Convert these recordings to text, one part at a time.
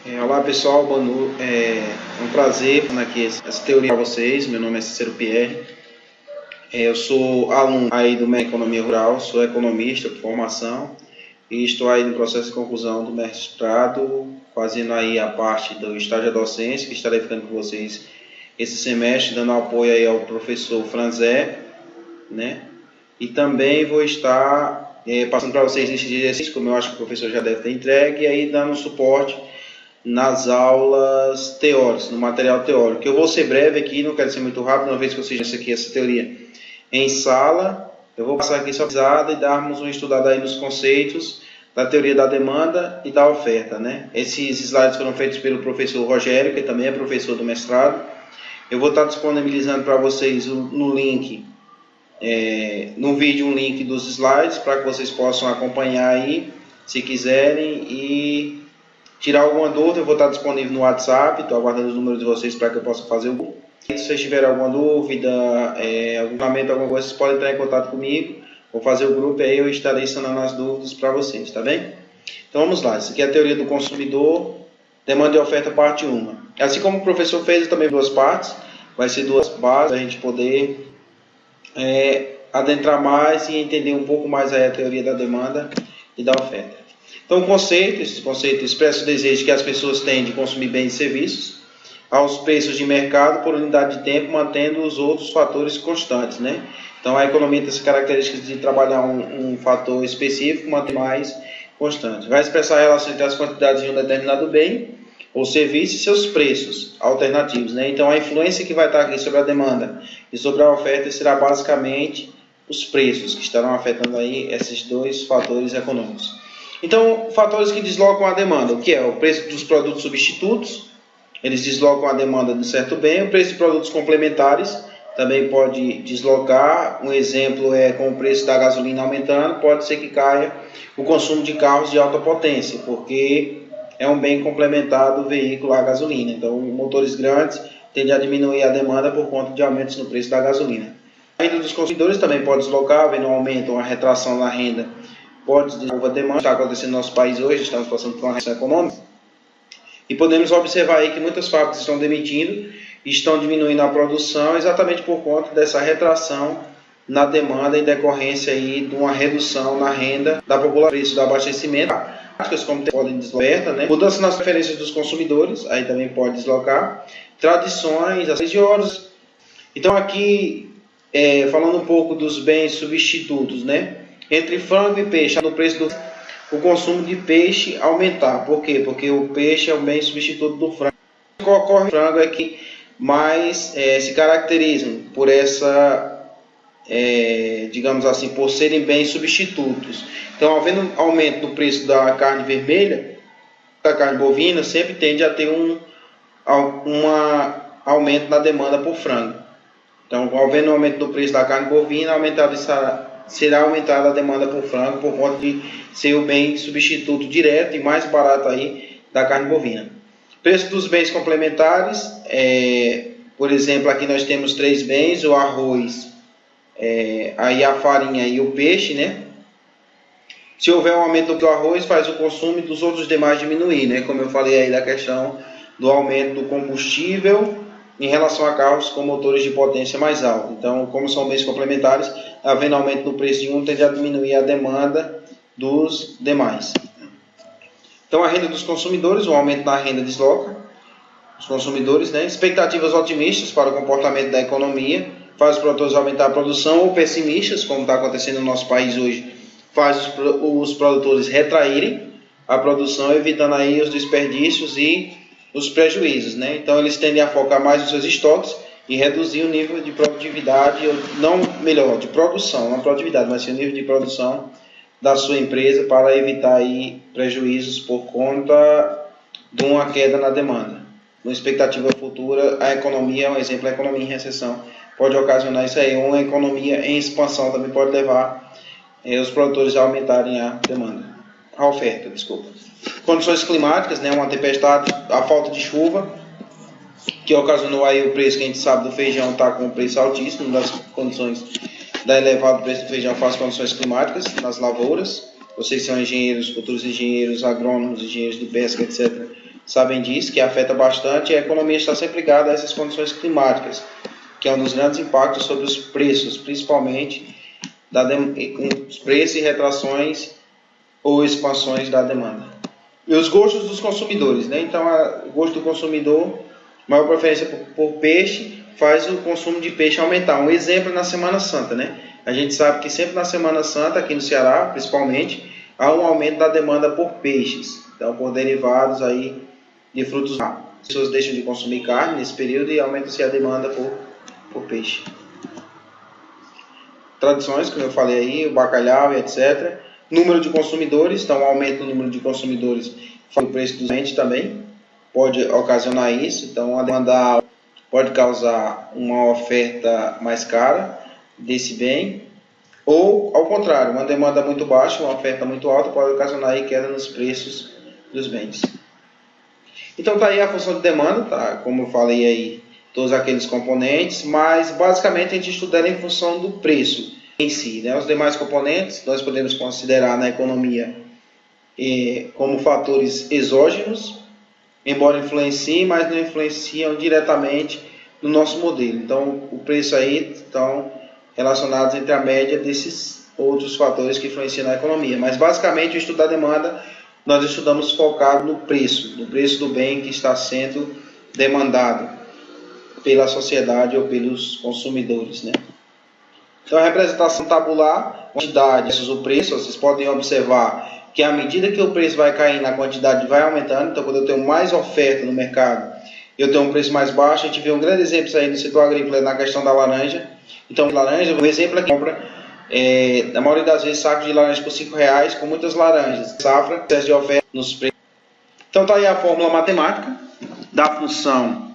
Olá pessoal, é um prazer estar aqui essa teoria para vocês. Meu nome é Cícero Pierre. Eu sou aluno aí do MEC Economia Rural, sou economista por formação e estou aí no processo de conclusão do mestrado, fazendo aí a parte do estágio da docência, que estarei ficando com vocês esse semestre, dando apoio aí ao professor Franzé, né? E também vou estar passando para vocês esse exercício, como eu acho que o professor já deve ter entregue, e aí dando suporte nas aulas teóricas, no material teórico. Eu vou ser breve aqui, não quero ser muito rápido, uma vez que vocês já aqui essa teoria em sala, eu vou passar aqui só pisada e darmos uma estudada aí nos conceitos da teoria da demanda e da oferta, né? Esses slides foram feitos pelo professor Rogério, que também é professor do mestrado. Eu vou estar disponibilizando para vocês no link, no vídeo, um link dos slides para que vocês possam acompanhar aí, se quiserem, e tirar alguma dúvida. Eu vou estar disponível no WhatsApp, estou aguardando os números de vocês para que eu possa fazer o grupo. Se vocês tiverem alguma dúvida, algum momento, alguma coisa, vocês podem entrar em contato comigo, vou fazer o grupo e aí eu estarei sanando as dúvidas para vocês, tá bem? Então vamos lá, isso aqui é a teoria do consumidor, demanda e oferta, parte 1. Assim como o professor fez, também duas partes, vai ser duas bases para a gente poder adentrar mais e entender um pouco mais aí a teoria da demanda e da oferta. Então, esse conceito expressa o desejo que as pessoas têm de consumir bens e serviços aos preços de mercado por unidade de tempo, mantendo os outros fatores constantes, né? Então, a economia tem essa característica de trabalhar um fator específico, manter mais constante. Vai expressar a relação entre as quantidades de um determinado bem ou serviço e seus preços alternativos, né? Então, a influência que vai estar aqui sobre a demanda e sobre a oferta será basicamente os preços, que estarão afetando aí esses dois fatores econômicos. Então, fatores que deslocam a demanda, o que é? O preço dos produtos substitutos, eles deslocam a demanda de certo bem. O preço de produtos complementares também pode deslocar. Um exemplo é com o preço da gasolina aumentando, pode ser que caia o consumo de carros de alta potência, porque é um bem complementar do veículo à gasolina. Então, motores grandes tendem a diminuir a demanda por conta de aumentos no preço da gasolina. A renda dos consumidores também pode deslocar, havendo um aumento ou uma retração na renda, pode desenvolver a demanda. Está acontecendo no nosso país hoje, estamos passando por uma recessão econômica, e podemos observar aí que muitas fábricas estão demitindo e estão diminuindo a produção exatamente por conta dessa retração na demanda em decorrência aí de uma redução na renda da população, preço do abastecimento, práticas como podem deslocar, né? Mudança nas preferências dos consumidores, aí também pode deslocar, tradições religiosas. Então aqui, falando um pouco dos bens substitutos, né? Entre frango e peixe, no preço o consumo de peixe aumentar. Por quê? Porque o peixe é o bem substituto do frango. O que ocorre no frango é que mais se caracterizam por essa, digamos assim, por serem bens substitutos. Então, havendo aumento no preço da carne vermelha, da carne bovina, sempre tende a ter um aumento na demanda por frango. Então, havendo aumento do preço da carne bovina, será aumentada a demanda por frango por conta de ser o bem substituto direto e mais barato aí da carne bovina. Preço dos bens complementares, por exemplo, aqui nós temos 3 bens: o arroz, aí a farinha e o peixe, né? Se houver um aumento do arroz, faz o consumo dos outros demais diminuir, né? Como eu falei aí da questão do aumento do combustível em relação a carros com motores de potência mais alta. Então, como são bens complementares, havendo aumento no preço de um, tende a diminuir a demanda dos demais. Então, a renda dos consumidores, o aumento na renda desloca os consumidores, né? Expectativas otimistas para o comportamento da economia faz os produtores aumentar a produção, ou pessimistas, como está acontecendo no nosso país hoje, faz os produtores retraírem a produção, evitando aí os desperdícios e os prejuízos, né? Então eles tendem a focar mais nos seus estoques e reduzir o nível de produtividade, de produção, não produtividade, mas sim o nível de produção da sua empresa, para evitar aí prejuízos por conta de uma queda na demanda. Na expectativa futura, a economia, um exemplo, a economia em recessão pode ocasionar isso aí. Uma economia em expansão também pode levar os produtores a aumentarem a demanda, a oferta, desculpa. Condições climáticas, né, uma tempestade, a falta de chuva, que ocasionou aí o preço que a gente sabe do feijão está com um preço altíssimo. Uma das condições da elevado preço do feijão faz condições climáticas nas lavouras. Vocês são engenheiros, futuros engenheiros agrônomos, engenheiros de pesca, etc., sabem disso, que afeta bastante, e a economia está sempre ligada a essas condições climáticas, que é um dos grandes impactos sobre os preços, principalmente com os preços e retrações ou expansões da demanda. E os gostos dos consumidores, né? Então, o gosto do consumidor, maior preferência por peixe, faz o consumo de peixe aumentar. Um exemplo na Semana Santa, né? A gente sabe que sempre na Semana Santa, aqui no Ceará, principalmente, há um aumento da demanda por peixes, então por derivados aí de frutos do mar. As pessoas deixam de consumir carne nesse período e aumenta-se a demanda por peixe. Tradições, como eu falei aí, o bacalhau e etc. Número de consumidores, então aumento no número de consumidores, o preço dos bens também pode ocasionar isso. Então a demanda pode causar uma oferta mais cara desse bem, ou ao contrário, uma demanda muito baixa, uma oferta muito alta pode ocasionar aí queda nos preços dos bens. Então tá aí a função de demanda, tá? Como eu falei aí, todos aqueles componentes, mas basicamente a gente estuda ela em função do preço em si, né? Os demais componentes nós podemos considerar na economia como fatores exógenos, embora influenciem, mas não influenciam diretamente no nosso modelo. Então o preço aí estão relacionados entre a média desses outros fatores que influenciam na economia. Mas basicamente o estudo da demanda nós estudamos focado no preço do bem que está sendo demandado pela sociedade ou pelos consumidores, né? Então a representação tabular, quantidade versus o preço, vocês podem observar que à medida que o preço vai caindo, a quantidade vai aumentando. Então quando eu tenho mais oferta no mercado, eu tenho um preço mais baixo. A gente vê um grande exemplo aí no setor agrícola na questão da laranja. Então laranja, o exemplo aqui, compra na maioria das vezes sacos de laranja por R$5, com muitas laranjas. Safra, excesso de oferta nos preços. Então está aí a fórmula matemática da função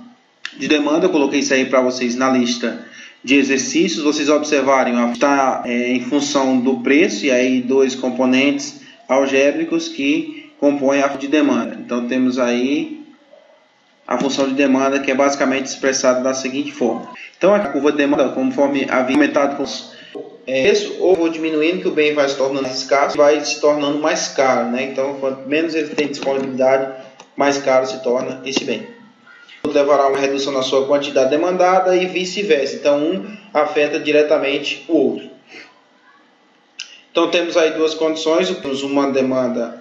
de demanda. Eu coloquei isso aí para vocês na lista de exercícios. Vocês observarem, está em função do preço, e aí dois componentes algébricos que compõem a função de demanda. Então temos aí a função de demanda, que é basicamente expressada da seguinte forma. Então a curva de demanda, conforme havia aumentado com preço, ou vou diminuindo, que o bem vai se tornando escasso, vai se tornando mais caro, né? Então quanto menos ele tem disponibilidade, mais caro se torna esse bem. Levará a uma redução na sua quantidade demandada e vice-versa. Então um afeta diretamente o outro. Então temos aí duas condições: uma demanda,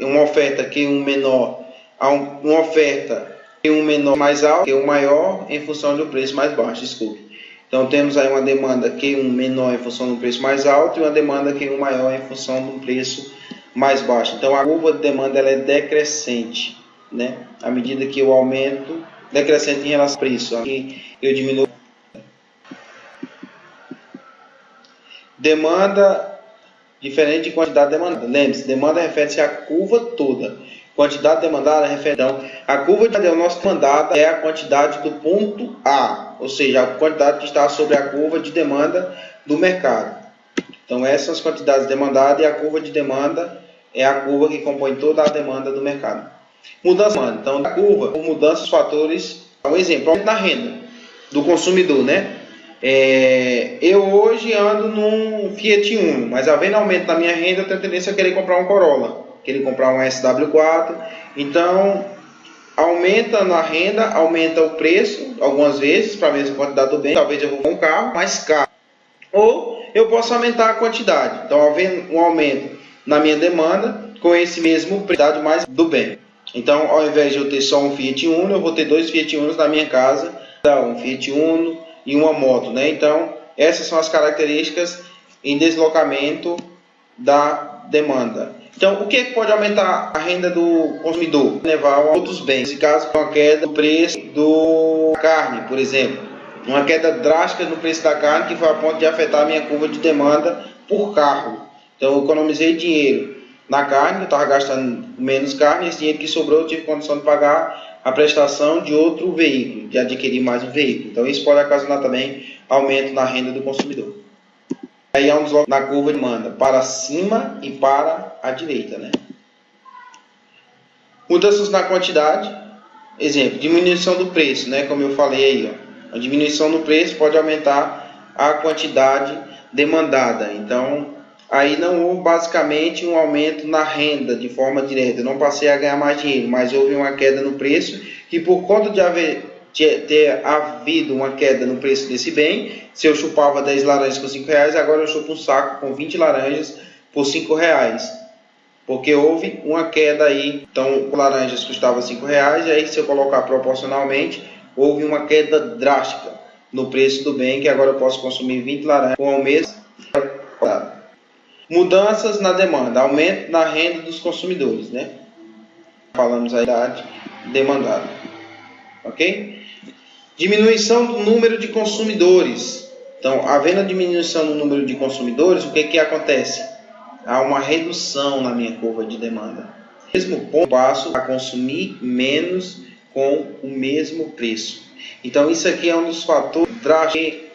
uma oferta que um menor, uma oferta que um menor mais alto que um maior em função do preço mais baixo. Desculpe. Então temos aí uma demanda que um menor em função do preço mais alto e uma demanda que um maior em função do preço mais baixo. Então a curva de demanda ela é decrescente, né? À medida que eu aumento, decrescente em relação ao preço. Aqui eu diminuo. Demanda diferente de quantidade demandada. Lembre-se, demanda refere-se à curva toda. Quantidade demandada refere a curva de o nosso demandada é a quantidade do ponto A, ou seja, a quantidade que está sobre a curva de demanda do mercado. Então essas são as quantidades demandadas, e a curva de demanda é a curva que compõe toda a demanda do mercado. Mudança de demanda. Então, a curva, por mudança dos fatores, um exemplo, aumento na renda do consumidor, né? Eu hoje ando num Fiat Uno, mas havendo aumento na minha renda, eu tenho tendência a querer comprar um Corolla, querer comprar um SW4. Então, aumenta na renda, aumenta o preço, algumas vezes, para a mesma quantidade do bem. Talvez eu vou comprar um carro mais caro. Ou eu posso aumentar a quantidade. Então, havendo um aumento na minha demanda, com esse mesmo preço mais do bem. Então, ao invés de eu ter só um Fiat Uno, eu vou ter dois Fiat Unos na minha casa, um Fiat Uno e uma moto, né? Então, essas são as características em deslocamento da demanda. Então, o que pode aumentar a renda do consumidor? Levar a outros bens. Nesse caso, uma queda no preço da carne, por exemplo. Uma queda drástica no preço da carne que foi a ponto de afetar a minha curva de demanda por carro. Então, eu economizei dinheiro na carne, eu estava gastando menos carne, esse dinheiro que sobrou eu tive condição de pagar a prestação de outro veículo, de adquirir mais um veículo. Então isso pode ocasionar também aumento na renda do consumidor. Aí há um deslocamento na curva de demanda para cima e para a direita, né? Mudanças na quantidade, exemplo, diminuição do preço, né? Como eu falei aí, ó. A diminuição do preço pode aumentar a quantidade demandada. Então, aí não houve basicamente um aumento na renda de forma direta. Eu não passei a ganhar mais dinheiro, mas houve uma queda no preço, que por conta de ter havido uma queda no preço desse bem, se eu chupava 10 laranjas por R$5, agora eu chupo um saco com 20 laranjas por R$5. Porque houve uma queda aí, então laranjas custava R$5, e aí se eu colocar proporcionalmente, houve uma queda drástica no preço do bem, que agora eu posso consumir 20 laranjas com o mês. Mudanças na demanda, aumento na renda dos consumidores, né? Falamos a idade demandada, ok? Diminuição do número de consumidores. Então, havendo a diminuição no número de consumidores, o que acontece? Há uma redução na minha curva de demanda. Mesmo ponto, passo a consumir menos com o mesmo preço. Então, isso aqui é um dos fatores drásticos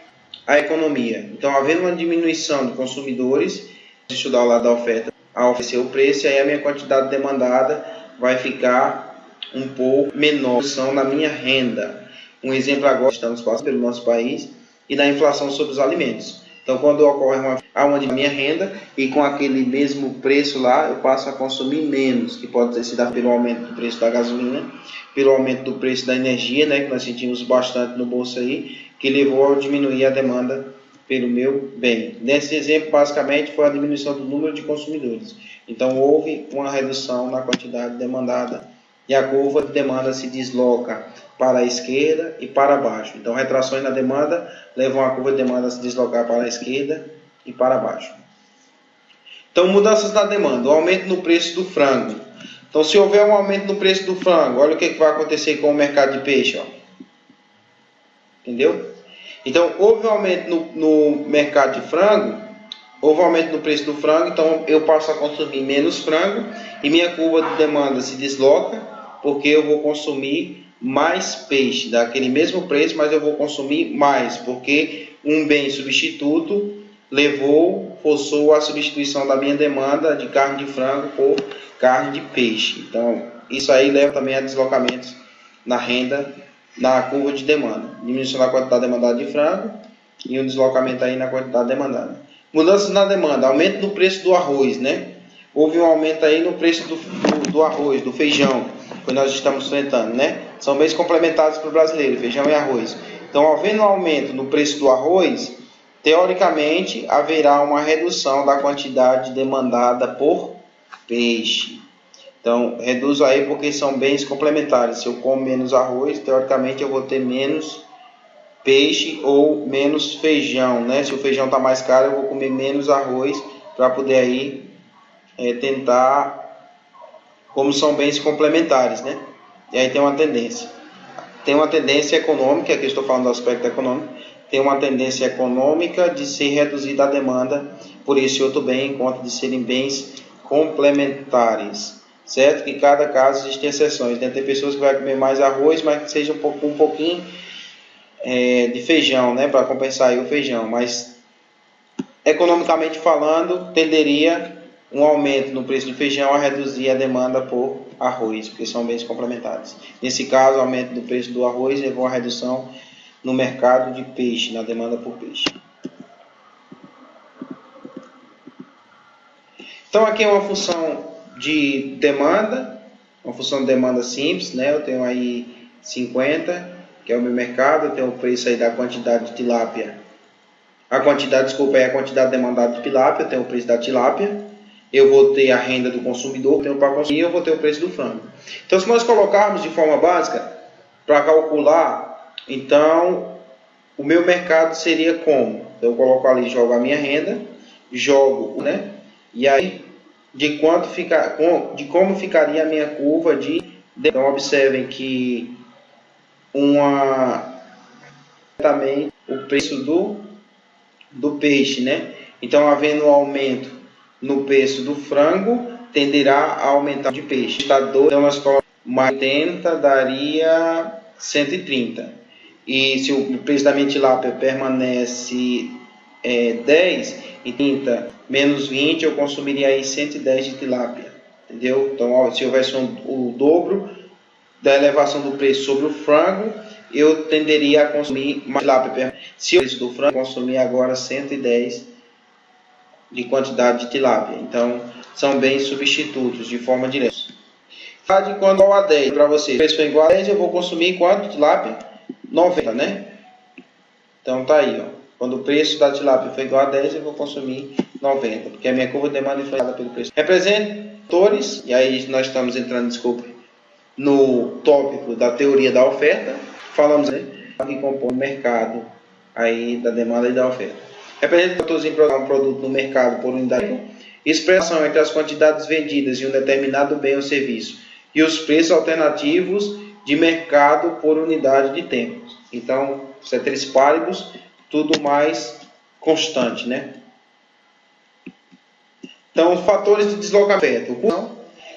a economia. Então, havendo uma diminuição de consumidores, estudar o lado da oferta, a oferecer o preço, e aí a minha quantidade demandada vai ficar um pouco menor na minha renda. Um exemplo agora, estamos passando pelo nosso país, e da inflação sobre os alimentos. Então, quando ocorre uma de minha renda, e com aquele mesmo preço lá, eu passo a consumir menos, que pode ter sido pelo aumento do preço da gasolina, pelo aumento do preço da energia, né, que nós sentimos bastante no bolso aí, que levou a diminuir a demanda pelo meu bem. Nesse exemplo, basicamente, foi a diminuição do número de consumidores. Então, houve uma redução na quantidade demandada e a curva de demanda se desloca para a esquerda e para baixo. Então, retrações na demanda levam a curva de demanda a se deslocar para a esquerda e para baixo. Então, mudanças na demanda. O aumento no preço do frango. Então, se houver um aumento no preço do frango, olha o que vai acontecer com o mercado de peixe. Ó. Entendeu? Então, houve um aumento no mercado de frango, houve um aumento no preço do frango, então eu passo a consumir menos frango e minha curva de demanda se desloca, porque eu vou consumir mais peixe, daquele mesmo preço, mas eu vou consumir mais, porque um bem substituto forçou a substituição da minha demanda de carne de frango por carne de peixe. Então, isso aí leva também a deslocamentos na renda, na curva de demanda, diminuição da quantidade demandada de frango e um deslocamento aí na quantidade demandada. Mudanças na demanda, aumento no preço do arroz, né? Houve um aumento aí no preço do arroz, do feijão, que nós estamos enfrentando, né? São bens complementares para o brasileiro, feijão e arroz. Então, havendo um aumento no preço do arroz, teoricamente haverá uma redução da quantidade demandada por peixe. Então, reduzo aí porque são bens complementares. Se eu como menos arroz, teoricamente eu vou ter menos peixe ou menos feijão, né? Se o feijão está mais caro, eu vou comer menos arroz para poder aí tentar, como são bens complementares, né? E aí tem uma tendência. Tem uma tendência econômica, aqui eu estou falando do aspecto econômico, tem uma tendência econômica de ser reduzida a demanda por esse outro bem, em conta de serem bens complementares. Certo? Que em cada caso existem exceções. Tem pessoas que vão comer mais arroz, mas que seja um pouquinho de feijão, né? Para compensar aí o feijão. Mas, economicamente falando, tenderia um aumento no preço do feijão a reduzir a demanda por arroz, porque são bens complementares. Nesse caso, o aumento do preço do arroz levou a redução no mercado de peixe, na demanda por peixe. Então, aqui é uma função de demanda, uma função de demanda simples, né? Eu tenho aí 50, que é o meu mercado, eu tenho o preço aí da quantidade de tilápia. A quantidade demandada de tilápia, eu tenho o preço da tilápia. Eu vou ter a renda do consumidor, tenho para consumir, eu vou ter o preço do frango. Então, se nós colocarmos de forma básica, para calcular, então, o meu mercado seria como? Então, eu coloco ali, jogo a minha renda, jogo, né? E aí, de como ficaria a minha curva de... Então, observem que também o preço do peixe, né? Então, havendo um aumento no preço do frango, tenderá a aumentar de peixe. Então, nós colocamos mais 80 daria 130. E se o preço da minha tilápia permanece 10 e 30 menos 20, eu consumiria aí 110 de tilápia. Entendeu? Então, se houvesse o dobro da elevação do preço sobre o frango, eu tenderia a consumir mais tilápia. Se o preço do frango, consumir agora 110 de quantidade de tilápia. Então, são bens substitutos de forma direta. De quando igual a 10 para você, se o preço for igual a 10, eu vou consumir quanto tilápia? 90, né? Então tá aí, ó. Quando o preço da tilápia for igual a 10, eu vou consumir 90, porque a minha curva de demanda é influenciada pelo preço. Representadores, e aí nós estamos entrando, desculpa, no tópico da teoria da oferta. Falamos, né, que compõe o mercado aí da demanda e da oferta. Representantes em produzir um produto no mercado por unidade, expressão entre as quantidades vendidas de um determinado bem ou serviço e os preços alternativos de mercado por unidade de tempo. Então, ceteris paribus, tudo mais constante, né? Então, fatores de deslocamento.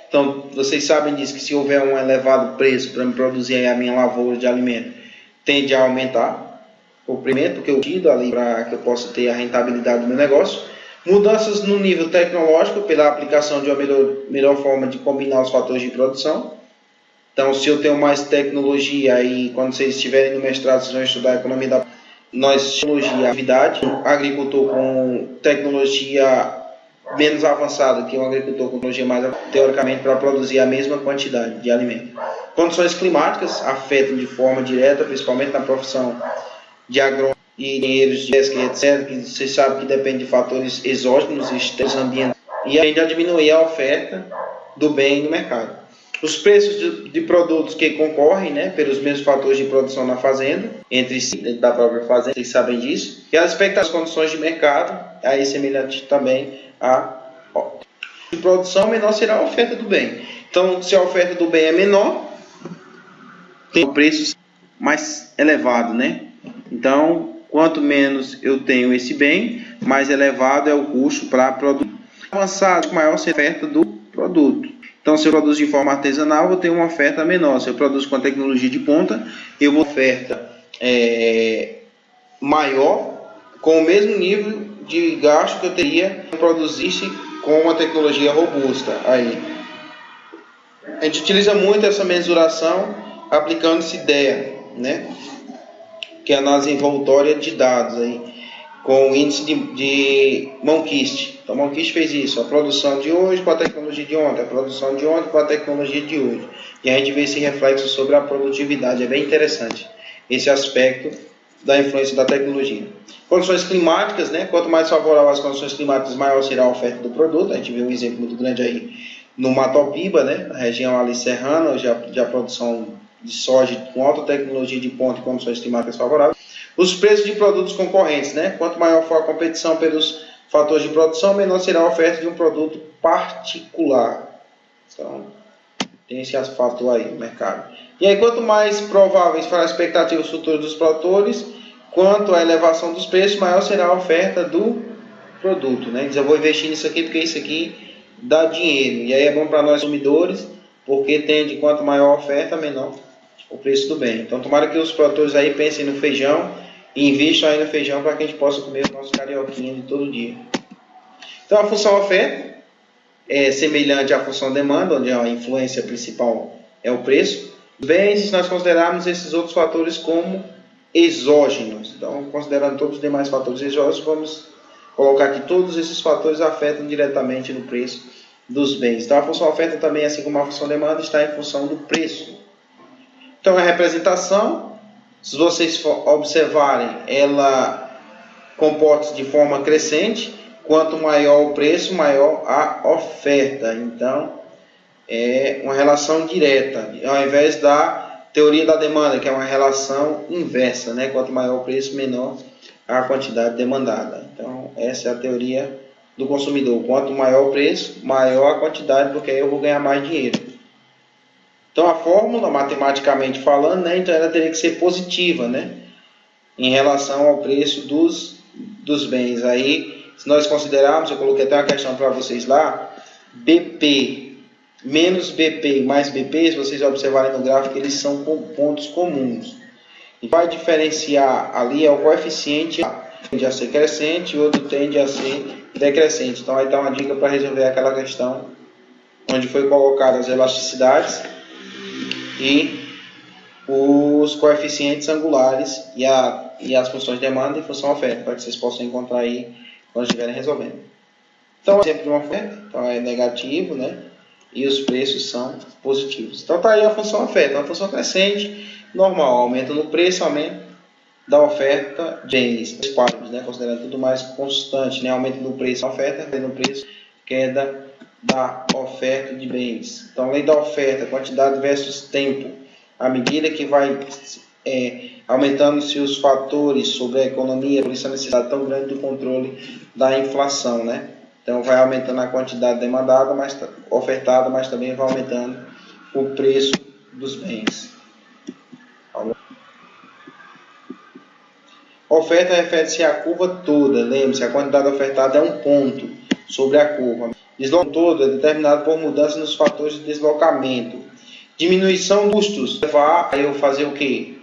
Então, vocês sabem disso, que se houver um elevado preço para me produzir a minha lavoura de alimento, tende a aumentar o preço que eu tiro ali para que eu possa ter a rentabilidade do meu negócio. Mudanças no nível tecnológico pela aplicação de uma melhor forma de combinar os fatores de produção. Então, se eu tenho mais tecnologia, aí quando vocês estiverem no mestrado, vocês vão estudar a economia da tecnologia, atividade, agricultor com tecnologia menos avançada que um agricultor com tecnologia mais teoricamente para produzir a mesma quantidade de alimento. Condições climáticas afetam de forma direta, principalmente na profissão de agrônomo e engenheiros de pesca, etc., que você sabe que depende de fatores exógenos, externos, ambientais, e ainda diminuir a oferta do bem no mercado. Os preços de produtos que concorrem, né, pelos mesmos fatores de produção na fazenda, entre si, dentro da própria fazenda, vocês sabem disso, e as expectativas condições de mercado, aí semelhante também a de produção, menor será a oferta do bem. Então, se a oferta do bem é menor, tem o preço mais elevado, né? Então, quanto menos eu tenho esse bem, mais elevado é o custo para produzir. Avançado, maior será a oferta do produto. Então, se eu produzo de forma artesanal, eu vou ter uma oferta menor. Se eu produzo com tecnologia de ponta, eu vou ter uma oferta maior, com o mesmo nível de gasto que eu teria se eu produzisse com uma tecnologia robusta. Aí, a gente utiliza muito essa mensuração aplicando essa ideia, né? Que é a análise envoltória de dados aí, com o índice de Monquist. Então, Monquist fez isso, a produção de hoje com a tecnologia de ontem, a produção de ontem com a tecnologia de hoje. E a gente vê esse reflexo sobre a produtividade, é bem interessante esse aspecto da influência da tecnologia. Condições climáticas, né? Quanto mais favorável as condições climáticas, maior será a oferta do produto. A gente vê um exemplo muito grande aí no Matopiba, né? Na região ali serrana, onde a produção de soja com alta tecnologia de ponta e condições climáticas favoráveis. Os preços de produtos concorrentes, né? Quanto maior for a competição pelos fatores de produção, menor será a oferta de um produto particular. Então, tem esse fator aí no mercado. E aí, quanto mais prováveis forem as expectativas futuras dos produtores, quanto à elevação dos preços, maior será a oferta do produto, né? Diz, eu vou investir nisso aqui porque isso aqui dá dinheiro. E aí é bom para nós consumidores, porque tende, quanto maior a oferta, menor o preço do bem. Então, tomara que os produtores aí pensem no feijão e invistam aí no feijão para que a gente possa comer o nosso carioquinha de todo dia. Então, a função oferta é semelhante à função demanda, onde a influência principal é o preço. Bem, se nós considerarmos esses outros fatores como exógenos, então, considerando todos os demais fatores exógenos, vamos colocar que todos esses fatores afetam diretamente no preço dos bens. Então, a função oferta também, assim como a função demanda, está em função do preço. Então, a representação, se vocês observarem, ela comporta-se de forma crescente. Quanto maior o preço, maior a oferta. Então, é uma relação direta, ao invés da teoria da demanda, que é uma relação inversa, né? Quanto maior o preço, menor a quantidade demandada. Então, essa é a teoria do consumidor. Quanto maior o preço, maior a quantidade, porque aí eu vou ganhar mais dinheiro. Então, a fórmula, matematicamente falando, né? Então ela teria que ser positiva, né? Em relação ao preço dos bens. Aí, se nós considerarmos, eu coloquei até uma questão para vocês lá, BP menos BP mais BP, se vocês observarem no gráfico, eles são pontos comuns. E vai diferenciar ali é o coeficiente, tende a ser crescente e o outro tende a ser decrescente. Então, aí está uma dica para resolver aquela questão onde foi colocadas as elasticidades e os coeficientes angulares e as funções de demanda e função oferta, para que vocês possam encontrar aí quando estiverem resolvendo. Então, sempre de uma oferta, então é negativo, né? E os preços são positivos. Então, está aí a função oferta, uma função crescente, normal, aumento no preço, aumento da oferta de bens, quadros, né? Considerando tudo mais constante, né? Aumento do preço da oferta, queda no preço, queda da oferta de bens. Então, lei da oferta, quantidade versus tempo, à medida que vai aumentando-se os fatores sobre a economia, por isso a necessidade tão grande do controle da inflação, né? Então, vai aumentando a quantidade demandada, ofertada, mas também vai aumentando o preço dos bens. Oferta refere-se à curva toda. Lembre-se, a quantidade ofertada é um ponto sobre a curva. Deslocamento todo é determinado por mudanças nos fatores de deslocamento. Diminuição dos custos levar a eu fazer o quê?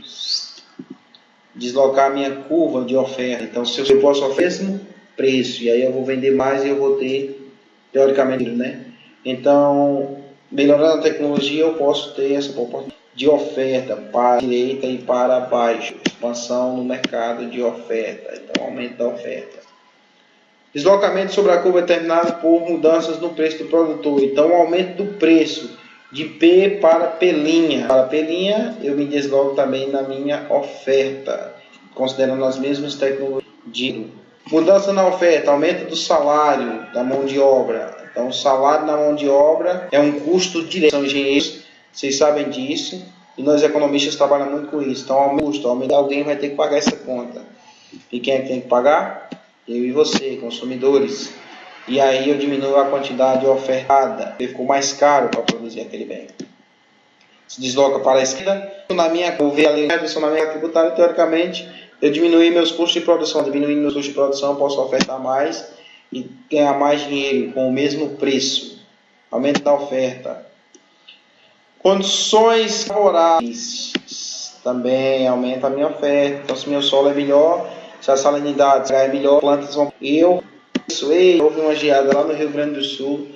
Deslocar a minha curva de oferta. Então, se eu posso oferecer o preço, e aí eu vou vender mais e eu vou ter, teoricamente, né? Então, melhorando a tecnologia, eu posso ter essa proporção de oferta para a direita e para baixo. Expansão no mercado de oferta. Então, aumento da oferta. Deslocamento sobre a curva é determinado por mudanças no preço do produtor. Então, o aumento do preço de P para P'. Para P', eu me desloco também na minha oferta, considerando as mesmas tecnologias. Mudança na oferta, aumento do salário da mão de obra. Então, o salário na mão de obra é um custo direto. São engenheiros, vocês sabem disso, e nós economistas trabalhamos muito com isso. Então, aumenta, alguém vai ter que pagar essa conta. E quem é que tem que pagar? Eu e você, consumidores. E aí eu diminuo a quantidade ofertada, porque ficou mais caro para produzir aquele bem. Se desloca para a esquerda, na minha reducionamento tributário, teoricamente, eu diminuí meus custos de produção. Diminuindo meus custos de produção, posso ofertar mais e ganhar mais dinheiro com o mesmo preço. Aumento da oferta. Condições favoráveis. Também aumenta a minha oferta. Então, se meu solo é melhor, se a salinidade é melhor, plantas vão... houve uma geada lá no Rio Grande do Sul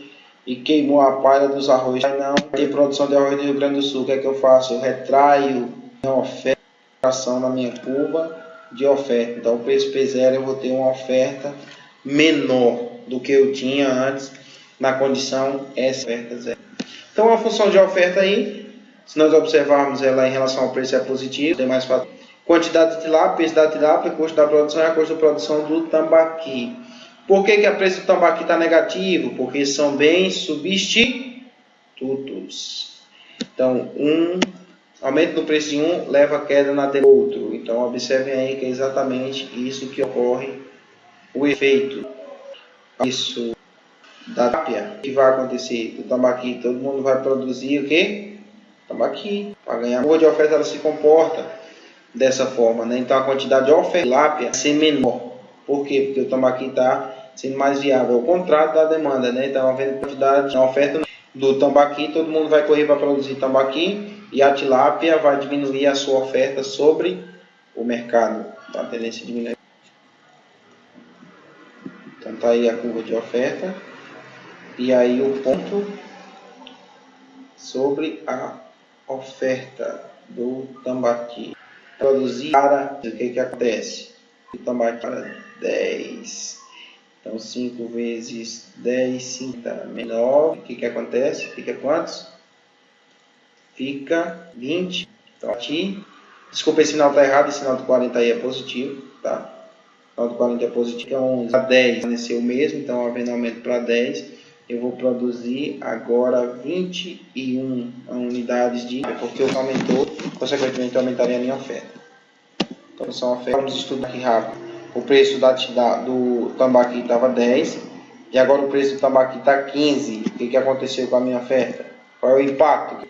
e queimou a palha dos arroz. Não tem produção de arroz no Rio Grande do Sul. O que é que eu faço? Eu retraio a oferta na minha curva de oferta. Então, o preço P0 eu vou ter uma oferta menor do que eu tinha antes na condição S oferta 0. Então, a função de oferta aí, se nós observarmos ela em relação ao preço é positivo, tem mais fator. Quantidade de tilápia, preço da tilápia, custo da produção e a custo da produção do tambaqui. Por que o preço do tambaqui está negativo? Porque são bens substitutos. Então, aumento no preço de um leva a queda na do outro. Então, observem aí que é exatamente isso que ocorre, o efeito. Isso da tilápia, que vai acontecer? O tambaqui, todo mundo vai produzir o quê? Tambaqui. Para ganhar a de oferta, ela se comporta dessa forma, né? Então, a quantidade de oferta de tilápia vai ser menor. Por quê? Porque o tambaqui está sendo mais viável, ao contrário da demanda, né? Então, havendo quantidade na oferta do tambaqui, todo mundo vai correr para produzir tambaqui e a tilápia vai diminuir a sua oferta sobre o mercado. A tendência diminui. Então, está aí a curva de oferta e aí o ponto sobre a oferta do tambaqui. Produzir para o que acontece? O tambaqui para 10. Então, 5 vezes 10, 50 menor. O que acontece? Fica quantos? Fica 20. Então, aqui, desculpa, esse sinal está errado. Esse sinal do 40 aí é positivo. Tá? O sinal do 40 é positivo. Então, 11 a 10 permaneceu o mesmo. Então, havendo aumento para 10, eu vou produzir agora 21 unidades de... Porque o aumentou, consequentemente, eu aumentaria a minha oferta. Então, são ofertas. Vamos estudar aqui rápido. O preço do tambaqui estava 10 e agora o preço do tambaqui está 15. O que aconteceu com a minha oferta? Qual é o impacto?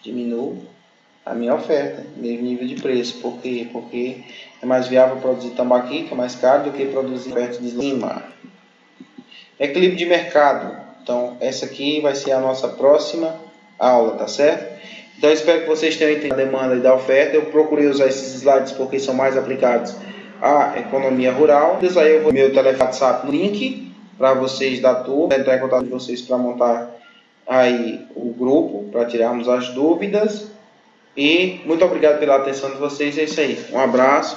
Diminuo a minha oferta, mesmo nível de preço. Por quê? Porque é mais viável produzir tambaqui, que é mais caro, do que produzir oferta de lima. Equilíbrio de mercado. Então, essa aqui vai ser a nossa próxima aula, tá certo? Então, eu espero que vocês tenham entendido a demanda e da oferta. Eu procurei usar esses slides porque são mais aplicados à economia rural. Então, aí eu vou meu telefone WhatsApp no link para vocês da turma, entrar em contato com vocês para montar aí o grupo, para tirarmos as dúvidas. E muito obrigado pela atenção de vocês. É isso aí. Um abraço.